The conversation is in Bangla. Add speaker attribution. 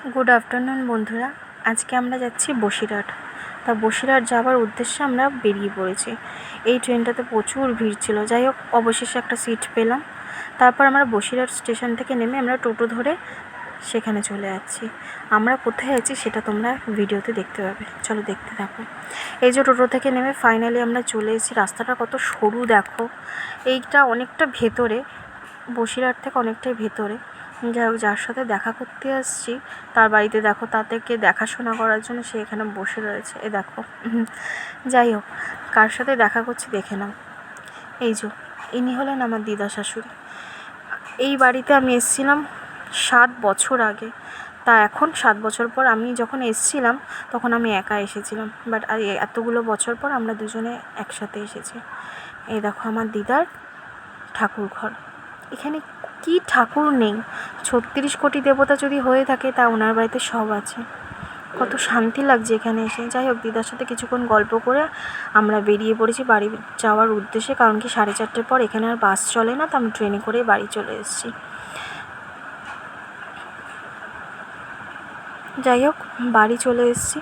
Speaker 1: গুড আফটারনুন বন্ধুরা। আজকে আমরা যাচ্ছি বসিরহাট। তা বসিরহাট যাওয়ার উদ্দেশ্যে আমরা বেরিয়ে পড়েছি। এই ট্রেনটাতে প্রচুর ভিড় ছিল, যাই হোক অবশেষে একটা সিট পেলাম। তারপর আমরা বসিরহাট স্টেশন থেকে নেমে আমরা টোটো ধরে সেখানে চলে যাচ্ছি। আমরা কোথায় আছি সেটা তোমরা ভিডিওতে দেখতে পাবে, চলো দেখতে থাকো। এই যে টোটো থেকে নেমে ফাইনালি আমরা চলে এসেছি। রাস্তাটা কত সরু দেখো, এইটা অনেকটা ভেতরে, বসিরহাট থেকে অনেকটাই ভেতরে। যাই হোক, যার সাথে দেখা করতে আসছি তার বাড়িতে দেখো তাদেরকে দেখাশোনা করার জন্য সে এখানে বসে রয়েছে, এ দেখো। যাই হোক, কার সাথে দেখা করছি দেখে নাও। এই যে ইনি হলেন আমার দিদা শাশুড়ি। এই বাড়িতে আমি এসেছিলাম 7 বছর আগে। তা এখন 7 বছর পর আমি যখন এসেছিলাম তখন আমি একা এসেছিলাম, বাট এতগুলো বছর পর আমরা দুজনে একসাথে এসেছি। এই দেখো আমার দিদার ঠাকুর ঘর। এখানে কি ঠাকুর নেই, 36 কোটি দেবতা যদি হয়ে থাকে তা ওনার বাড়িতে সব আছে। কত শান্তি লাগছে এখানে এসে। যাই হোক, দিদার সাথে কিছুক্ষণ গল্প করে আমরা বেরিয়ে পড়েছি বাড়ি যাওয়ার উদ্দেশ্যে, কারণ কি 4:30 পর এখানে আর বাস চলে না, তো আমি ট্রেনে করেই বাড়ি চলে এসেছি। যাই হোক, বাড়ি চলে এসেছি।